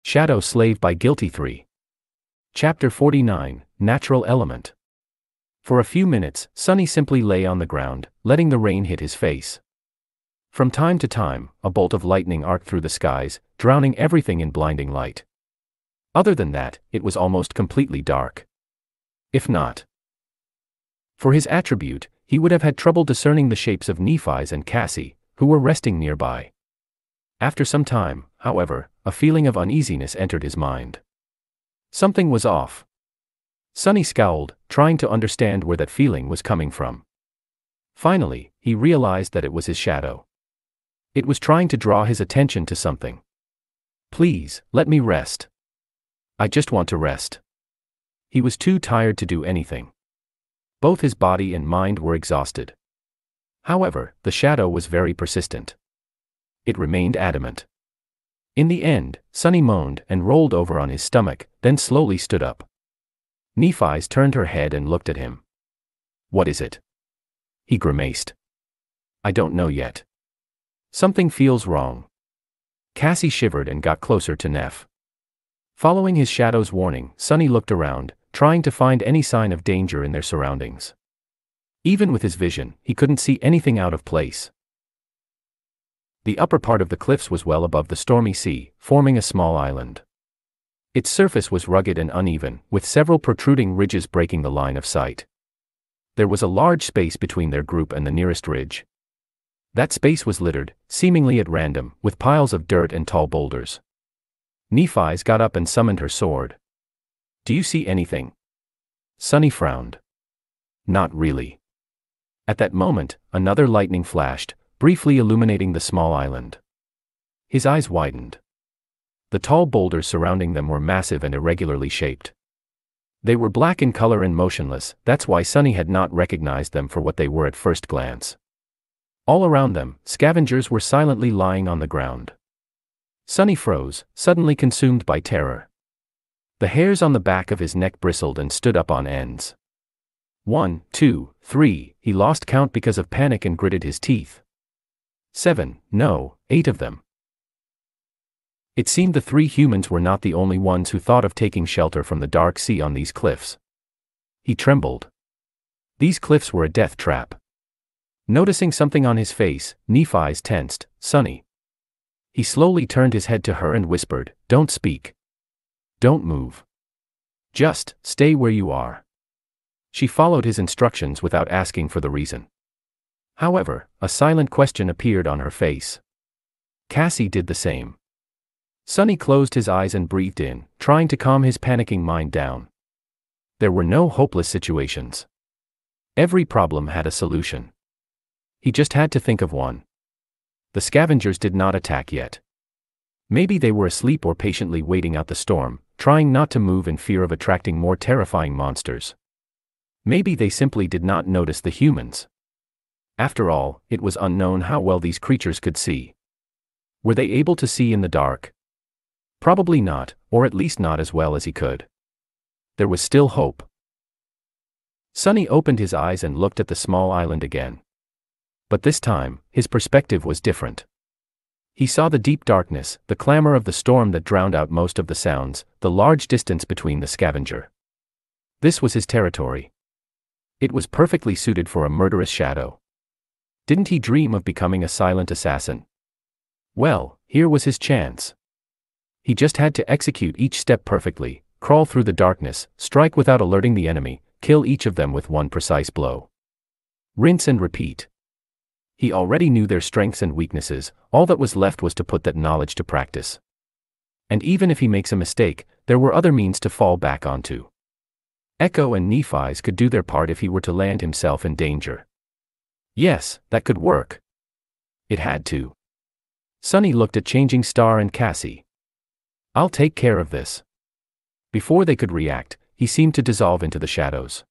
Shadow Slave by Guiltythree. Chapter 49, Natural Element. For a few minutes, Sunny simply lay on the ground, letting the rain hit his face. From time to time, a bolt of lightning arced through the skies, drowning everything in blinding light. Other than that, it was almost completely dark. If not for his attribute, he would have had trouble discerning the shapes of Nephi's and Cassie, who were resting nearby. After some time, however, a feeling of uneasiness entered his mind. Something was off. Sunny scowled, trying to understand where that feeling was coming from. Finally, he realized that it was his shadow. It was trying to draw his attention to something. "Please, let me rest. I just want to rest." He was too tired to do anything. Both his body and mind were exhausted. However, the shadow was very persistent. It remained adamant. In the end, Sunny moaned and rolled over on his stomach, then slowly stood up. Nephi's turned her head and looked at him. "What is it?" He grimaced. "I don't know yet. Something feels wrong." Cassie shivered and got closer to Neph. Following his shadow's warning, Sunny looked around, trying to find any sign of danger in their surroundings. Even with his vision, he couldn't see anything out of place. The upper part of the cliffs was well above the stormy sea, forming a small island. Its surface was rugged and uneven, with several protruding ridges breaking the line of sight. There was a large space between their group and the nearest ridge. That space was littered, seemingly at random, with piles of dirt and tall boulders. Nephi's got up and summoned her sword. "Do you see anything?" Sunny frowned. "Not really." At that moment, another lightning flashed, briefly illuminating the small island. His eyes widened. The tall boulders surrounding them were massive and irregularly shaped. They were black in color and motionless, that's why Sunny had not recognized them for what they were at first glance. All around them, scavengers were silently lying on the ground. Sunny froze, suddenly consumed by terror. The hairs on the back of his neck bristled and stood up on ends. 1, 2, 3, he lost count because of panic and gritted his teeth. 7, no, 8 of them. It seemed the 3 humans were not the only ones who thought of taking shelter from the dark sea on these cliffs. He trembled. These cliffs were a death trap. Noticing something on his face, Nephi's tensed. "Sunny." He slowly turned his head to her and whispered, "Don't speak. Don't move. Just stay where you are." She followed his instructions without asking for the reason. However, a silent question appeared on her face. Cassie did the same. Sunny closed his eyes and breathed in, trying to calm his panicking mind down. There were no hopeless situations. Every problem had a solution. He just had to think of one. The scavengers did not attack yet. Maybe they were asleep or patiently waiting out the storm, trying not to move in fear of attracting more terrifying monsters. Maybe they simply did not notice the humans. After all, it was unknown how well these creatures could see. Were they able to see in the dark? Probably not, or at least not as well as he could. There was still hope. Sunny opened his eyes and looked at the small island again. But this time, his perspective was different. He saw the deep darkness, the clamor of the storm that drowned out most of the sounds, the large distance between the scavenger. This was his territory. It was perfectly suited for a murderous shadow. Didn't he dream of becoming a silent assassin? Well, here was his chance. He just had to execute each step perfectly, crawl through the darkness, strike without alerting the enemy, kill each of them with one precise blow. Rinse and repeat. He already knew their strengths and weaknesses, all that was left was to put that knowledge to practice. And even if he makes a mistake, there were other means to fall back onto. Echo and Nephi's could do their part if he were to land himself in danger. Yes, that could work. It had to. Sunny looked at Changing Star and Cassie. "I'll take care of this." Before they could react, he seemed to dissolve into the shadows.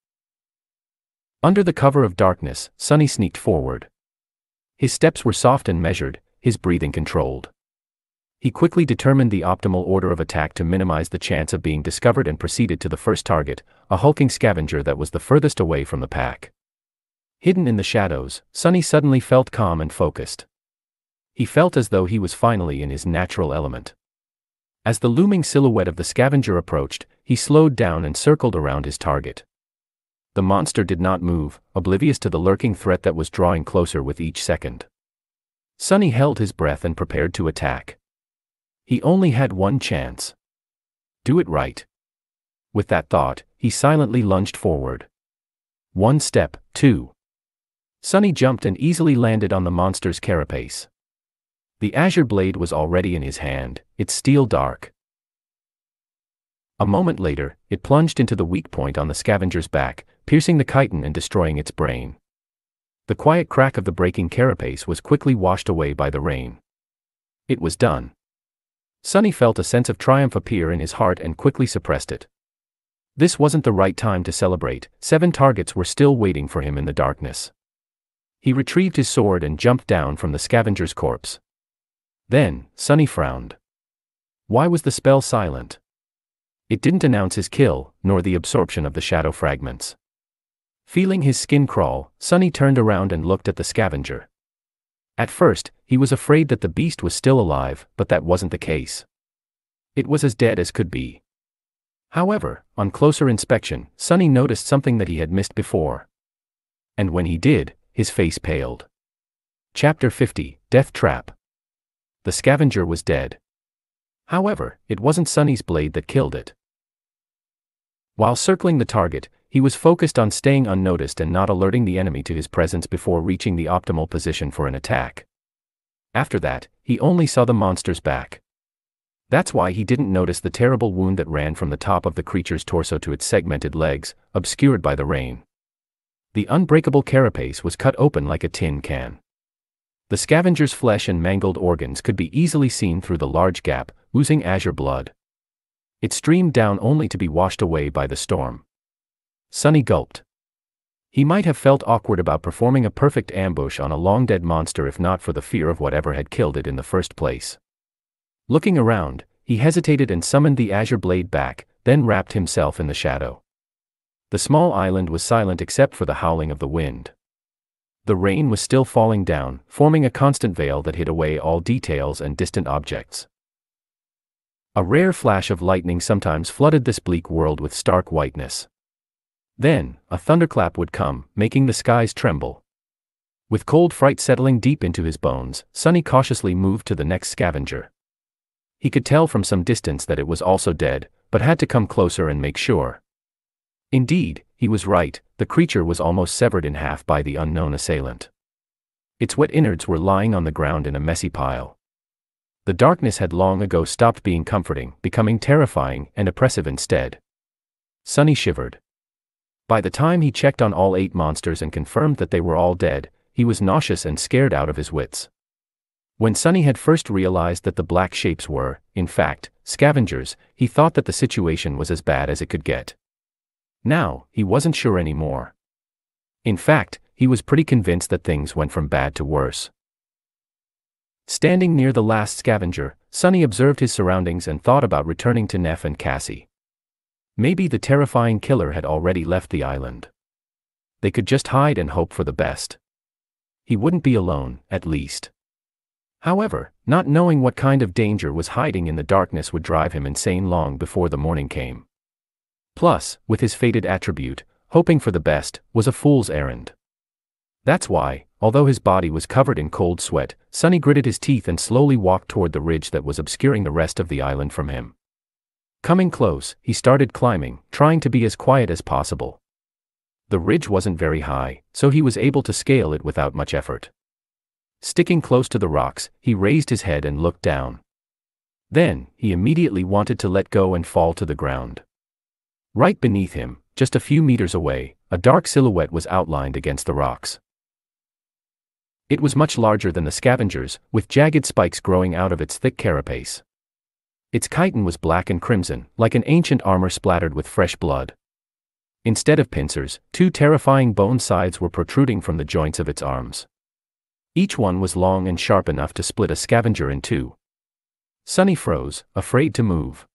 Under the cover of darkness, Sunny sneaked forward. His steps were soft and measured, his breathing controlled. He quickly determined the optimal order of attack to minimize the chance of being discovered and proceeded to the first target, a hulking scavenger that was the furthest away from the pack. Hidden in the shadows, Sunny suddenly felt calm and focused. He felt as though he was finally in his natural element. As the looming silhouette of the scavenger approached, he slowed down and circled around his target. The monster did not move, oblivious to the lurking threat that was drawing closer with each second. Sonny held his breath and prepared to attack. He only had one chance. Do it right. With that thought, he silently lunged forward. One step, two. Sonny jumped and easily landed on the monster's carapace. The azure blade was already in his hand, its steel dark. A moment later, it plunged into the weak point on the scavenger's back, piercing the chitin and destroying its brain. The quiet crack of the breaking carapace was quickly washed away by the rain. It was done. Sonny felt a sense of triumph appear in his heart and quickly suppressed it. This wasn't the right time to celebrate. 7 targets were still waiting for him in the darkness. He retrieved his sword and jumped down from the scavenger's corpse. Then, Sonny frowned. Why was the spell silent? It didn't announce his kill, nor the absorption of the shadow fragments. Feeling his skin crawl, Sonny turned around and looked at the scavenger. At first, he was afraid that the beast was still alive, but that wasn't the case. It was as dead as could be. However, on closer inspection, Sonny noticed something that he had missed before. And when he did, his face paled. Chapter 50, Death Trap. The scavenger was dead. However, it wasn't Sonny's blade that killed it. While circling the target, he was focused on staying unnoticed and not alerting the enemy to his presence before reaching the optimal position for an attack. After that, he only saw the monster's back. That's why he didn't notice the terrible wound that ran from the top of the creature's torso to its segmented legs, obscured by the rain. The unbreakable carapace was cut open like a tin can. The scavenger's flesh and mangled organs could be easily seen through the large gap, oozing azure blood. It streamed down only to be washed away by the storm. Sonny gulped. He might have felt awkward about performing a perfect ambush on a long-dead monster if not for the fear of whatever had killed it in the first place. Looking around, he hesitated and summoned the azure blade back, then wrapped himself in the shadow. The small island was silent except for the howling of the wind. The rain was still falling down, forming a constant veil that hid away all details and distant objects. A rare flash of lightning sometimes flooded this bleak world with stark whiteness. Then, a thunderclap would come, making the skies tremble. With cold fright settling deep into his bones, Sonny cautiously moved to the next scavenger. He could tell from some distance that it was also dead, but had to come closer and make sure. Indeed, he was right, the creature was almost severed in half by the unknown assailant. Its wet innards were lying on the ground in a messy pile. The darkness had long ago stopped being comforting, becoming terrifying and oppressive instead. Sonny shivered. By the time he checked on all 8 monsters and confirmed that they were all dead, he was nauseous and scared out of his wits. When Sonny had first realized that the black shapes were, in fact, scavengers, he thought that the situation was as bad as it could get. Now, he wasn't sure anymore. In fact, he was pretty convinced that things went from bad to worse. Standing near the last scavenger, Sonny observed his surroundings and thought about returning to Neff and Cassie. Maybe the terrifying killer had already left the island. They could just hide and hope for the best. He wouldn't be alone, at least. However, not knowing what kind of danger was hiding in the darkness would drive him insane long before the morning came. Plus, with his fated attribute, hoping for the best was a fool's errand. That's why, although his body was covered in cold sweat, Sonny gritted his teeth and slowly walked toward the ridge that was obscuring the rest of the island from him. Coming close, he started climbing, trying to be as quiet as possible. The ridge wasn't very high, so he was able to scale it without much effort. Sticking close to the rocks, he raised his head and looked down. Then, he immediately wanted to let go and fall to the ground. Right beneath him, just a few meters away, a dark silhouette was outlined against the rocks. It was much larger than the scavengers, with jagged spikes growing out of its thick carapace. Its chitin was black and crimson, like an ancient armor splattered with fresh blood. Instead of pincers, 2 terrifying bone scythes were protruding from the joints of its arms. Each one was long and sharp enough to split a scavenger in 2. Sonny froze, afraid to move.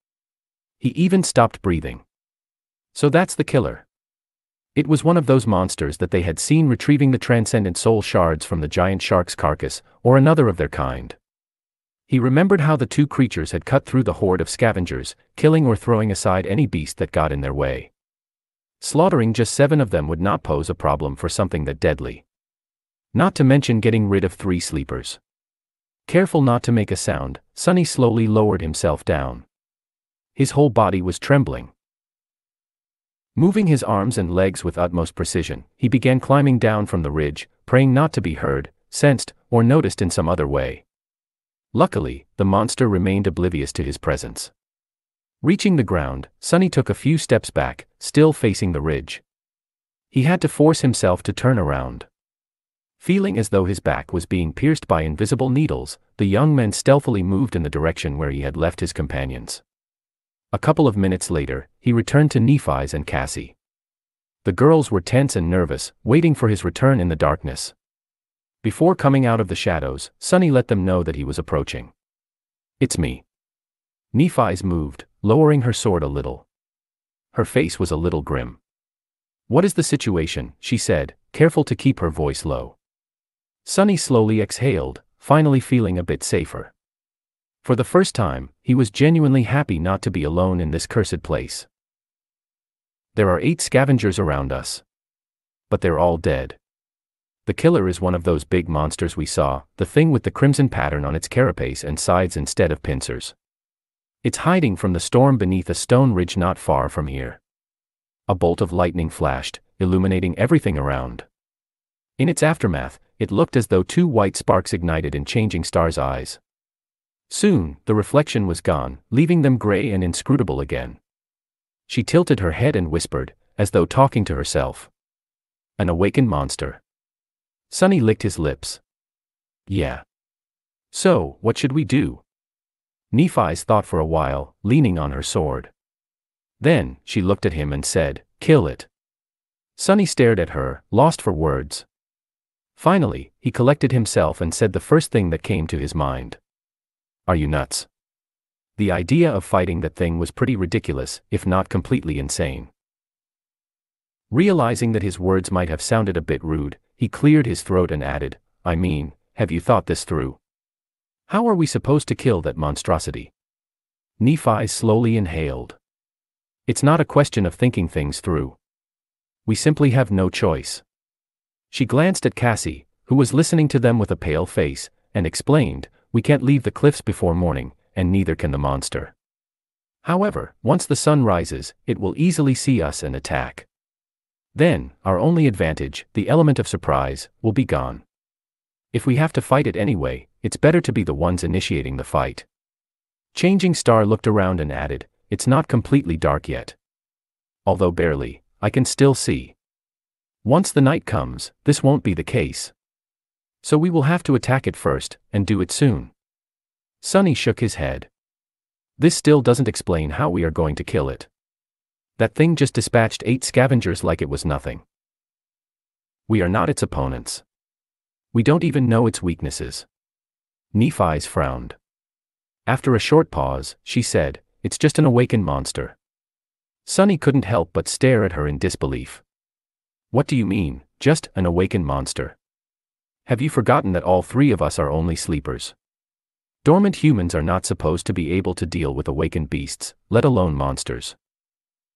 He even stopped breathing. So that's the killer. It was one of those monsters that they had seen retrieving the transcendent soul shards from the giant shark's carcass, or another of their kind. He remembered how the two creatures had cut through the horde of scavengers, killing or throwing aside any beast that got in their way. Slaughtering just 7 of them would not pose a problem for something that deadly. Not to mention getting rid of 3 sleepers. Careful not to make a sound, Sonny slowly lowered himself down. His whole body was trembling. Moving his arms and legs with utmost precision, he began climbing down from the ridge, praying not to be heard, sensed, or noticed in some other way. Luckily, the monster remained oblivious to his presence. Reaching the ground, Sonny took a few steps back, still facing the ridge. He had to force himself to turn around. Feeling as though his back was being pierced by invisible needles, the young man stealthily moved in the direction where he had left his companions. A couple of minutes later, he returned to Nephi's and Cassie. The girls were tense and nervous, waiting for his return in the darkness. Before coming out of the shadows, Sonny let them know that he was approaching. "It's me." Nephi's moved, lowering her sword a little. Her face was a little grim. "What is the situation?" she said, careful to keep her voice low. Sonny slowly exhaled, finally feeling a bit safer. For the first time, he was genuinely happy not to be alone in this cursed place. "There are 8 scavengers around us. But they're all dead. The killer is one of those big monsters we saw, the thing with the crimson pattern on its carapace and sides instead of pincers. It's hiding from the storm beneath a stone ridge not far from here." A bolt of lightning flashed, illuminating everything around. In its aftermath, it looked as though 2 white sparks ignited in Changing Star's eyes. Soon, the reflection was gone, leaving them gray and inscrutable again. She tilted her head and whispered, as though talking to herself. "An awakened monster." Sonny licked his lips. "Yeah. So, what should we do?" Nephi's thought for a while, leaning on her sword. Then, she looked at him and said, "Kill it." Sonny stared at her, lost for words. Finally, he collected himself and said the first thing that came to his mind. "Are you nuts?" The idea of fighting that thing was pretty ridiculous, if not completely insane. Realizing that his words might have sounded a bit rude, he cleared his throat and added, "I mean, have you thought this through? How are we supposed to kill that monstrosity?" Nephi slowly inhaled. "It's not a question of thinking things through. We simply have no choice." She glanced at Cassie, who was listening to them with a pale face, and explained, "We can't leave the cliffs before morning, and neither can the monster. However, once the sun rises, it will easily see us and attack. Then, our only advantage, the element of surprise, will be gone. If we have to fight it anyway, it's better to be the ones initiating the fight." Changing Star looked around and added, "It's not completely dark yet. Although barely, I can still see. Once the night comes, this won't be the case. So we will have to attack it first, and do it soon." Sonny shook his head. "This still doesn't explain how we are going to kill it. That thing just dispatched 8 scavengers like it was nothing. We are not its opponents. We don't even know its weaknesses." Nephi's frowned. After a short pause, she said, "It's just an awakened monster." Sonny couldn't help but stare at her in disbelief. "What do you mean, just an awakened monster? Have you forgotten that all 3 of us are only sleepers? Dormant humans are not supposed to be able to deal with awakened beasts, let alone monsters.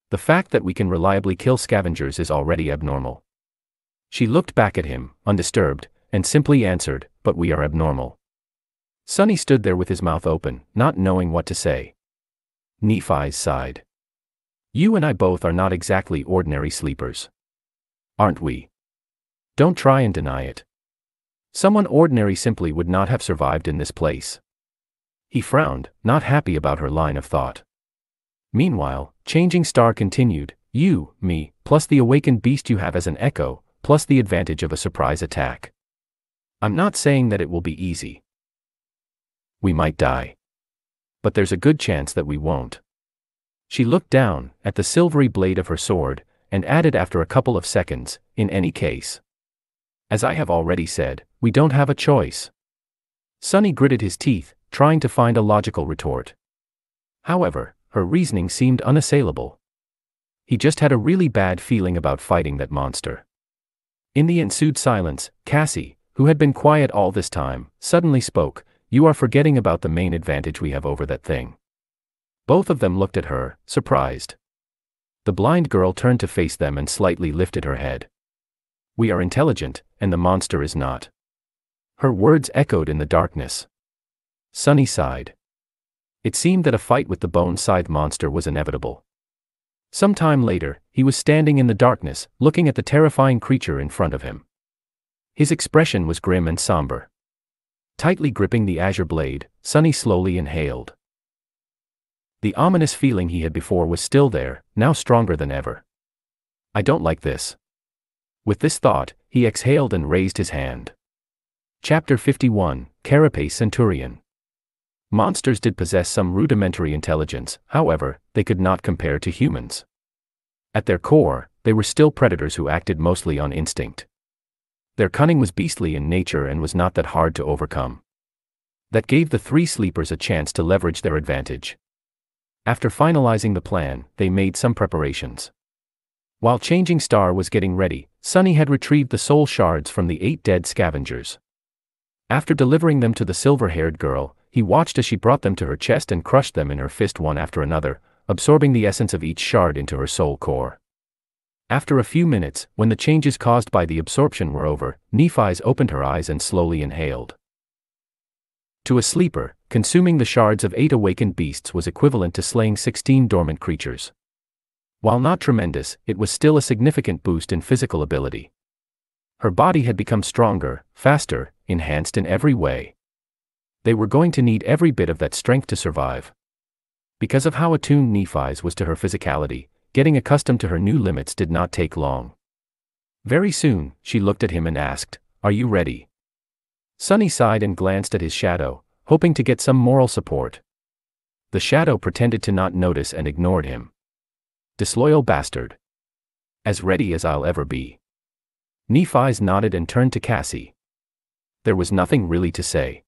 The fact that we can reliably kill scavengers is already abnormal." She looked back at him, undisturbed, and simply answered, "But we are abnormal." Sonny stood there with his mouth open, not knowing what to say. Nephi sighed. "You and I both are not exactly ordinary sleepers. Aren't we? Don't try and deny it. Someone ordinary simply would not have survived in this place." He frowned, not happy about her line of thought. Meanwhile, Changing Star continued, "You, me, plus the awakened beast you have as an echo, plus the advantage of a surprise attack. I'm not saying that it will be easy. We might die. But there's a good chance that we won't." She looked down at the silvery blade of her sword, and added after a couple of seconds, "In any case. As I have already said, we don't have a choice." Sonny gritted his teeth, trying to find a logical retort. However, her reasoning seemed unassailable. He just had a really bad feeling about fighting that monster. In the ensued silence, Cassie, who had been quiet all this time, suddenly spoke, you are forgetting about the main advantage we have over that thing." Both of them looked at her, surprised. The blind girl turned to face them and slightly lifted her head. "We are intelligent, and the monster is not." Her words echoed in the darkness. Sunny sighed. It seemed that a fight with the bone-scythe monster was inevitable. Some time later, he was standing in the darkness, looking at the terrifying creature in front of him. His expression was grim and somber. Tightly gripping the azure blade, Sunny slowly inhaled. The ominous feeling he had before was still there, now stronger than ever. "I don't like this." With this thought, he exhaled and raised his hand. Chapter 51, Carapace Centurion. Monsters did possess some rudimentary intelligence, however, they could not compare to humans. At their core, they were still predators who acted mostly on instinct. Their cunning was beastly in nature and was not that hard to overcome. That gave the three sleepers a chance to leverage their advantage. After finalizing the plan, they made some preparations. While Changing Star was getting ready, Sunny had retrieved the soul shards from the 8 dead scavengers. After delivering them to the silver-haired girl, he watched as she brought them to her chest and crushed them in her fist one after another, absorbing the essence of each shard into her soul core. After a few minutes, when the changes caused by the absorption were over, Nephi's opened her eyes and slowly inhaled. To a sleeper, consuming the shards of 8 awakened beasts was equivalent to slaying 16 dormant creatures. While not tremendous, it was still a significant boost in physical ability. Her body had become stronger, faster, enhanced in every way. They were going to need every bit of that strength to survive. Because of how attuned Nephi's was to her physicality, getting accustomed to her new limits did not take long. Very soon, she looked at him and asked, "Are you ready?" Sunny sighed and glanced at his shadow, hoping to get some moral support. The shadow pretended to not notice and ignored him. "Disloyal bastard. As ready as I'll ever be." Nephi's nodded and turned to Cassie. There was nothing really to say.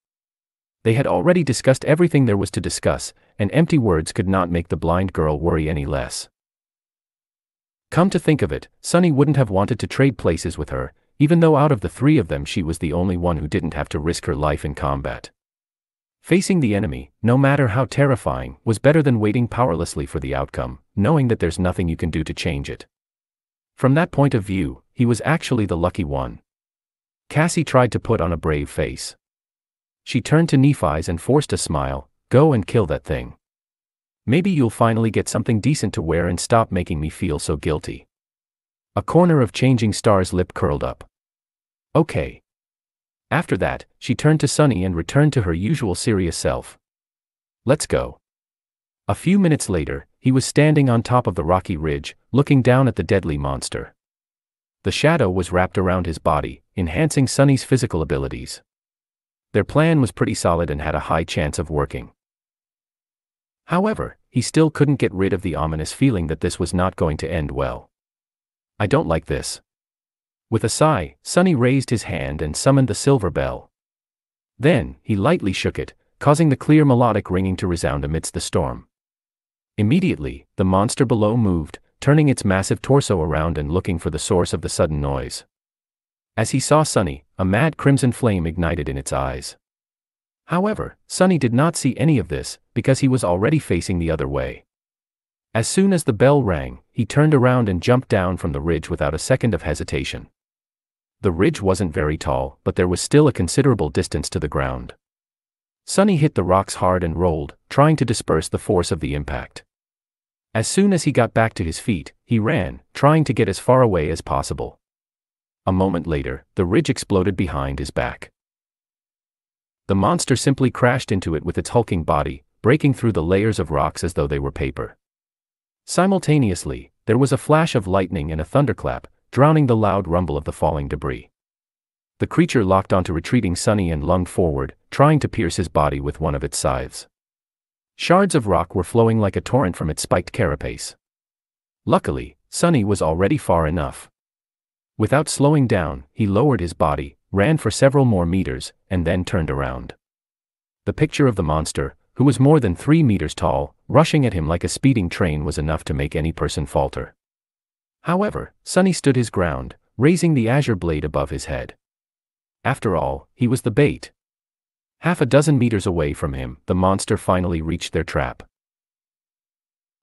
They had already discussed everything there was to discuss, and empty words could not make the blind girl worry any less. Come to think of it, Sunny wouldn't have wanted to trade places with her, even though out of the 3 of them she was the only one who didn't have to risk her life in combat. Facing the enemy, no matter how terrifying, was better than waiting powerlessly for the outcome, knowing that there's nothing you can do to change it. From that point of view, he was actually the lucky one. Cassie tried to put on a brave face. She turned to Nephi's and forced a smile. "Go and kill that thing. Maybe you'll finally get something decent to wear and stop making me feel so guilty." A corner of Changing Star's lip curled up. "Okay." After that, she turned to Sunny and returned to her usual serious self. "Let's go." A few minutes later, he was standing on top of the rocky ridge, looking down at the deadly monster. The shadow was wrapped around his body, enhancing Sunny's physical abilities. Their plan was pretty solid and had a high chance of working. However, he still couldn't get rid of the ominous feeling that this was not going to end well. "I don't like this." With a sigh, Sunny raised his hand and summoned the silver bell. Then, he lightly shook it, causing the clear melodic ringing to resound amidst the storm. Immediately, the monster below moved, turning its massive torso around and looking for the source of the sudden noise. As he saw Sunny, a mad crimson flame ignited in its eyes. However, Sunny did not see any of this, because he was already facing the other way. As soon as the bell rang, he turned around and jumped down from the ridge without a second of hesitation. The ridge wasn't very tall, but there was still a considerable distance to the ground. Sunny hit the rocks hard and rolled, trying to disperse the force of the impact. As soon as he got back to his feet, he ran, trying to get as far away as possible. A moment later, the ridge exploded behind his back. The monster simply crashed into it with its hulking body, breaking through the layers of rocks as though they were paper. Simultaneously, there was a flash of lightning and a thunderclap, drowning the loud rumble of the falling debris. The creature locked onto retreating Sunny and lunged forward, trying to pierce his body with one of its scythes. Shards of rock were flowing like a torrent from its spiked carapace. Luckily, Sunny was already far enough. Without slowing down, he lowered his body, ran for several more meters, and then turned around. The picture of the monster, who was more than 3 meters tall, rushing at him like a speeding train was enough to make any person falter. However, Sunny stood his ground, raising the azure blade above his head. After all, he was the bait. Half a dozen meters away from him, the monster finally reached their trap.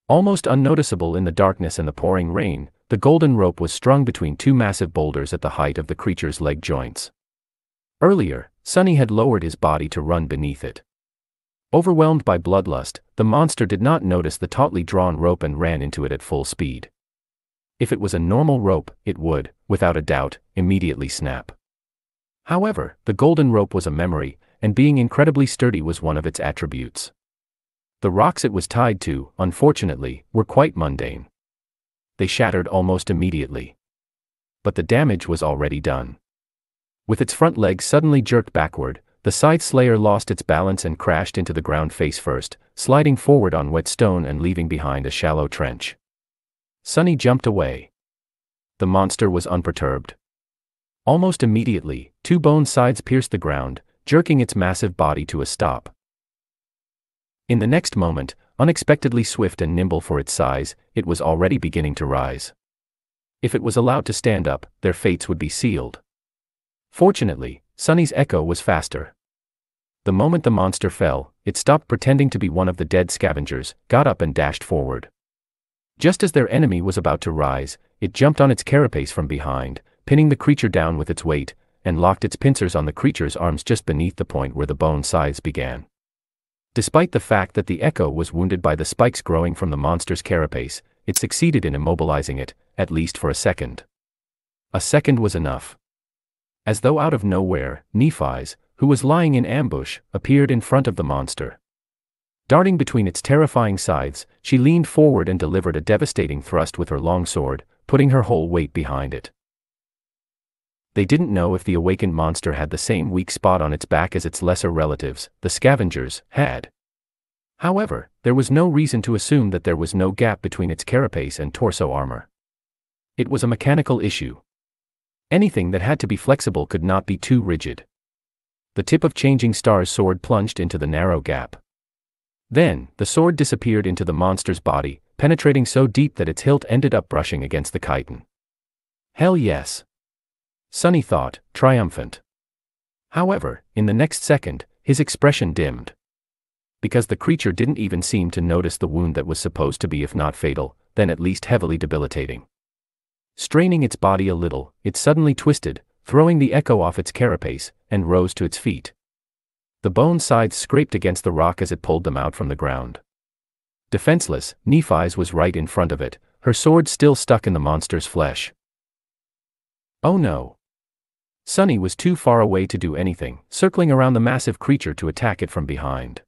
Almost unnoticeable in the darkness and the pouring rain, the golden rope was strung between two massive boulders at the height of the creature's leg joints. Earlier, Sonny had lowered his body to run beneath it. Overwhelmed by bloodlust, the monster did not notice the tautly drawn rope and ran into it at full speed. If it was a normal rope, it would, without a doubt, immediately snap. However, the golden rope was a memory, and being incredibly sturdy was one of its attributes. The rocks it was tied to, unfortunately, were quite mundane. They shattered almost immediately. But the damage was already done. With its front legs suddenly jerked backward, the Scythe Slayer lost its balance and crashed into the ground face first, sliding forward on wet stone and leaving behind a shallow trench. Sonny jumped away. The monster was unperturbed. Almost immediately, two bone sides pierced the ground, jerking its massive body to a stop. In the next moment, unexpectedly swift and nimble for its size, it was already beginning to rise. If it was allowed to stand up, their fates would be sealed. Fortunately, Sonny's echo was faster. The moment the monster fell, it stopped pretending to be one of the dead scavengers, got up and dashed forward. Just as their enemy was about to rise, it jumped on its carapace from behind, pinning the creature down with its weight, and locked its pincers on the creature's arms just beneath the point where the bone scythes began. Despite the fact that the echo was wounded by the spikes growing from the monster's carapace, it succeeded in immobilizing it, at least for a second. A second was enough. As though out of nowhere, Nephi's, who was lying in ambush, appeared in front of the monster. Darting between its terrifying scythes, she leaned forward and delivered a devastating thrust with her long sword, putting her whole weight behind it. They didn't know if the awakened monster had the same weak spot on its back as its lesser relatives, the scavengers, had. However, there was no reason to assume that there was no gap between its carapace and torso armor. It was a mechanical issue. Anything that had to be flexible could not be too rigid. The tip of Changing Star's sword plunged into the narrow gap. Then, the sword disappeared into the monster's body, penetrating so deep that its hilt ended up brushing against the chitin. Hell yes. Sonny thought, triumphant. However, in the next second, his expression dimmed. Because the creature didn't even seem to notice the wound that was supposed to be, if not fatal, then at least heavily debilitating. Straining its body a little, it suddenly twisted, throwing the echo off its carapace, and rose to its feet. The bone scythes scraped against the rock as it pulled them out from the ground. Defenseless, Nephi's was right in front of it, her sword still stuck in the monster's flesh. Oh no. Sonny was too far away to do anything, circling around the massive creature to attack it from behind.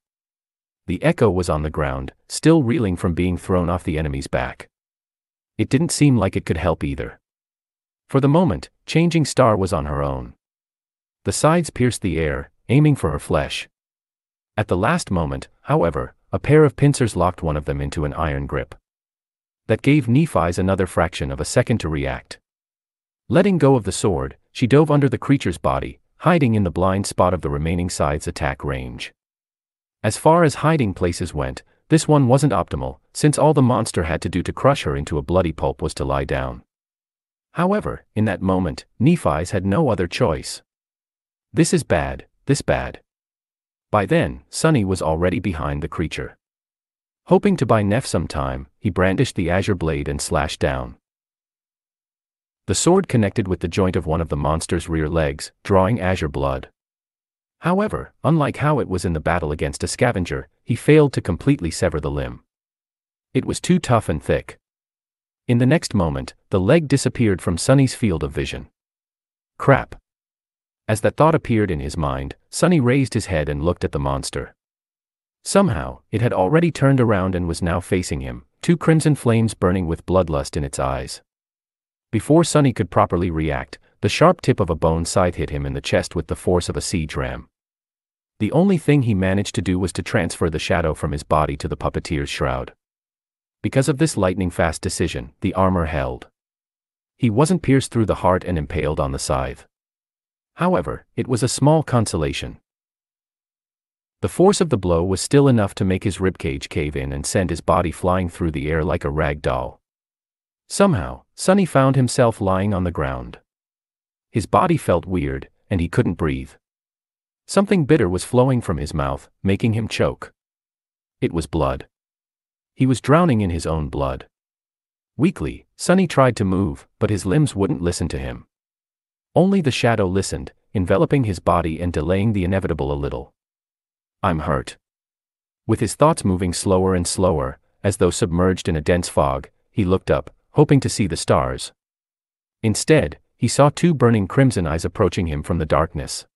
The echo was on the ground, still reeling from being thrown off the enemy's back. It didn't seem like it could help either. For the moment, Changing Star was on her own. The scythes pierced the air, aiming for her flesh. At the last moment, however, a pair of pincers locked one of them into an iron grip. That gave Nephi's another fraction of a second to react. Letting go of the sword, she dove under the creature's body, hiding in the blind spot of the remaining scythe's attack range. As far as hiding places went, this one wasn't optimal, since all the monster had to do to crush her into a bloody pulp was to lie down. However, in that moment, Nephi's had no other choice. This is bad, this bad. By then, Sonny was already behind the creature. Hoping to buy Neph some time, he brandished the azure blade and slashed down. The sword connected with the joint of one of the monster's rear legs, drawing azure blood. However, unlike how it was in the battle against a scavenger, he failed to completely sever the limb. It was too tough and thick. In the next moment, the leg disappeared from Sonny's field of vision. Crap. As that thought appeared in his mind, Sonny raised his head and looked at the monster. Somehow, it had already turned around and was now facing him, two crimson flames burning with bloodlust in its eyes. Before Sonny could properly react, the sharp tip of a bone scythe hit him in the chest with the force of a siege ram. The only thing he managed to do was to transfer the shadow from his body to the puppeteer's shroud. Because of this lightning-fast decision, the armor held. He wasn't pierced through the heart and impaled on the scythe. However, it was a small consolation. The force of the blow was still enough to make his ribcage cave in and send his body flying through the air like a rag doll. Somehow, Sonny found himself lying on the ground. His body felt weird, and he couldn't breathe. Something bitter was flowing from his mouth, making him choke. It was blood. He was drowning in his own blood. Weakly, Sonny tried to move, but his limbs wouldn't listen to him. Only the shadow listened, enveloping his body and delaying the inevitable a little. I'm hurt. With his thoughts moving slower and slower, as though submerged in a dense fog, he looked up, hoping to see the stars. Instead, he saw two burning crimson eyes approaching him from the darkness.